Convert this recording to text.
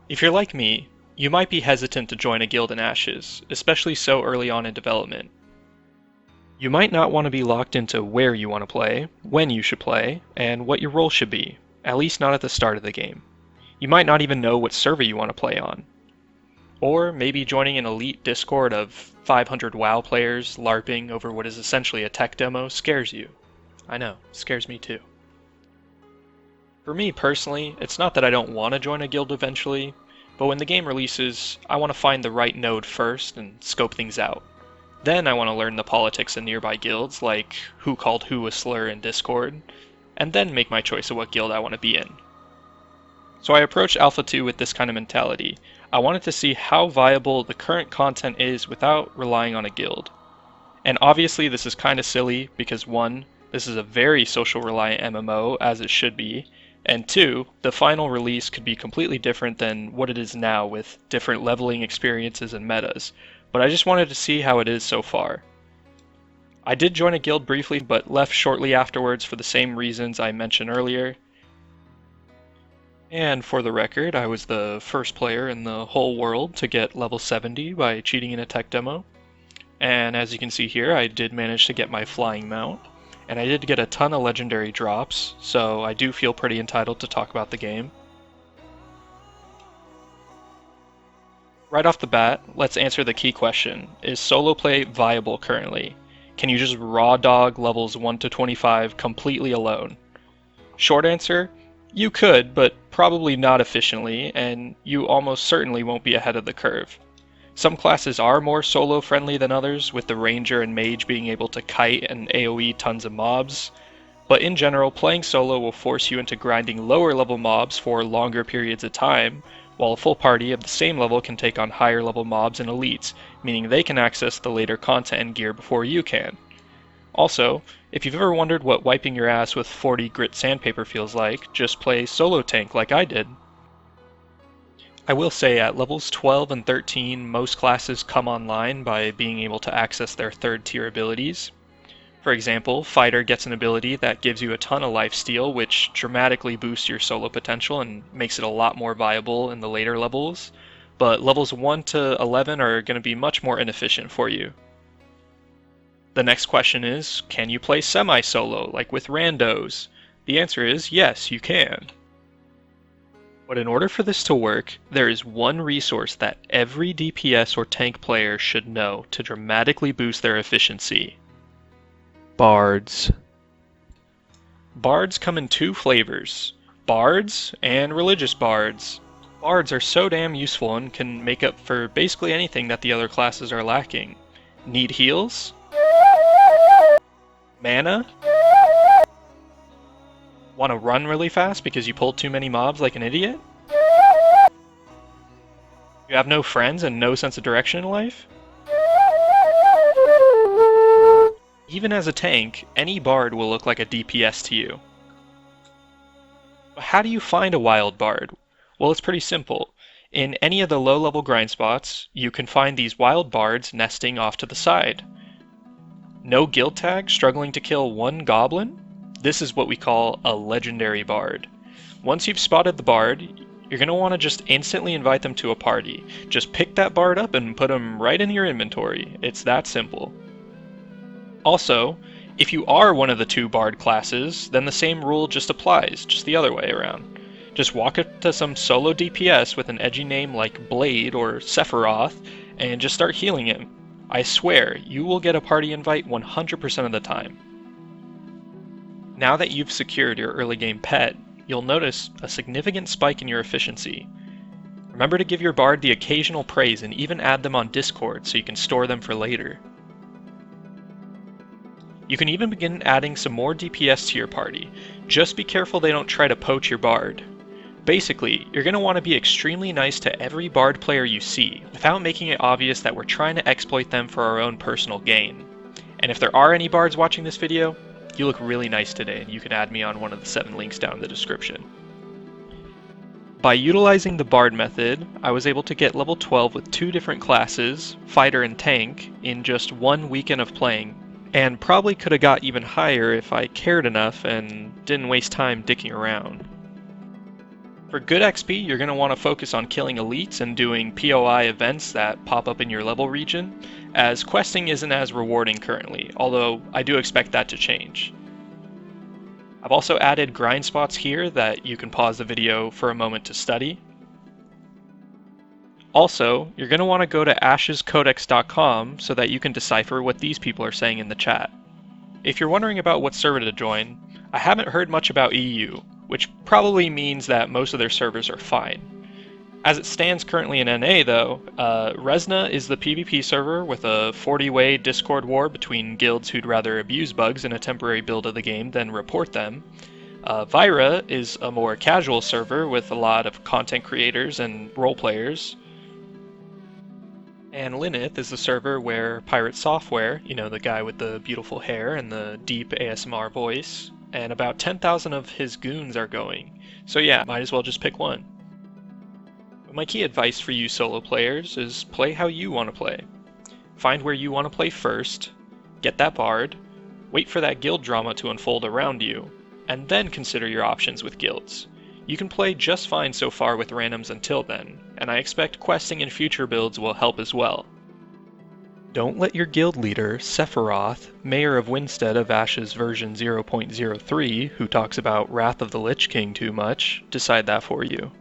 If you're like me, you might be hesitant to join a guild in Ashes, especially so early on in development. You might not want to be locked into where you want to play, when you should play, and what your role should be, at least not at the start of the game. You might not even know what server you want to play on. Or maybe joining an elite Discord of 500 WoW players LARPing over what is essentially a tech demo scares you. I know, scares me too. For me personally, it's not that I don't want to join a guild eventually, but when the game releases, I want to find the right node first and scope things out. Then I want to learn the politics of nearby guilds, like who called who a slur in Discord, and then make my choice of what guild I want to be in. So I approached Alpha 2 with this kind of mentality. I wanted to see how viable the current content is without relying on a guild. And obviously this is kind of silly because 1, this is a very social reliant MMO, as it should be, and 2, the final release could be completely different than what it is now with different leveling experiences and metas, but I just wanted to see how it is so far. I did join a guild briefly, but left shortly afterwards for the same reasons I mentioned earlier. And for the record, I was the first player in the whole world to get level 70 by cheating in a tech demo. And as you can see here, I did manage to get my flying mount, and I did get a ton of legendary drops, so I do feel pretty entitled to talk about the game. Right off the bat, let's answer the key question. Is solo play viable currently? Can you just raw dog levels 1 to 25 completely alone? Short answer, you could, but probably not efficiently, and you almost certainly won't be ahead of the curve. Some classes are more solo friendly than others, with the ranger and mage being able to kite and AoE tons of mobs, but in general, playing solo will force you into grinding lower level mobs for longer periods of time, while a full party of the same level can take on higher level mobs and elites, meaning they can access the later content and gear before you can. Also, if you've ever wondered what wiping your ass with 40 grit sandpaper feels like, just play solo tank like I did. I will say at levels 12 and 13, most classes come online by being able to access their third tier abilities. For example, Fighter gets an ability that gives you a ton of lifesteal, which dramatically boosts your solo potential and makes it a lot more viable in the later levels, but levels 1 to 11 are going to be much more inefficient for you. The next question is, can you play semi-solo, like with randos? The answer is yes, you can. But in order for this to work, there is one resource that every DPS or tank player should know to dramatically boost their efficiency. Bards. Bards come in 2 flavors, bards and religious bards. Bards are so damn useful and can make up for basically anything that the other classes are lacking. Need heals? Mana? Want to run really fast because you pulled too many mobs like an idiot? You have no friends and no sense of direction in life? Even as a tank, any bard will look like a DPS to you. But how do you find a wild bard? Well, it's pretty simple. In any of the low-level grind spots, you can find these wild bards nesting off to the side. No guild tag struggling to kill 1 goblin? This is what we call a legendary bard. Once you've spotted the bard, you're going to want to just instantly invite them to a party. Just pick that bard up and put them right in your inventory. It's that simple. Also, if you are one of the 2 bard classes, then the same rule just applies, just the other way around. Just walk up to some solo DPS with an edgy name like Blade or Sephiroth and just start healing him. I swear, you will get a party invite 100% of the time. Now that you've secured your early game pet, you'll notice a significant spike in your efficiency. Remember to give your bard the occasional praise and even add them on Discord so you can store them for later. You can even begin adding some more DPS to your party. Just be careful they don't try to poach your bard. Basically, you're going to want to be extremely nice to every bard player you see, without making it obvious that we're trying to exploit them for our own personal gain. And if there are any bards watching this video, you look really nice today, and you can add me on one of the 7 links down in the description. By utilizing the bard method, I was able to get level 12 with 2 different classes, fighter and tank, in just 1 weekend of playing, and probably could have got even higher if I cared enough and didn't waste time dicking around. For good XP, you're going to want to focus on killing elites and doing POI events that pop up in your level region, as questing isn't as rewarding currently, although I do expect that to change. I've also added grind spots here that you can pause the video for a moment to study. Also, you're going to want to go to ashescodex.com so that you can decipher what these people are saying in the chat. If you're wondering about what server to join, I haven't heard much about EU, which probably means that most of their servers are fine. As it stands currently in NA though, Resna is the PvP server with a 40-way Discord war between guilds who'd rather abuse bugs in a temporary build of the game than report them. Vyra is a more casual server with a lot of content creators and role players. And Lineth is the server where Pirate Software, you know, the guy with the beautiful hair and the deep ASMR voice, and about 10,000 of his goons are going. So yeah, might as well just pick one. But my key advice for you solo players is play how you want to play. Find where you want to play first, get that bard, wait for that guild drama to unfold around you, and then consider your options with guilds. You can play just fine so far with randoms until then, and I expect questing in future builds will help as well. Don't let your guild leader, Sephiroth, Mayor of Winstead of Ashes version 0.03, who talks about Wrath of the Lich King too much, decide that for you.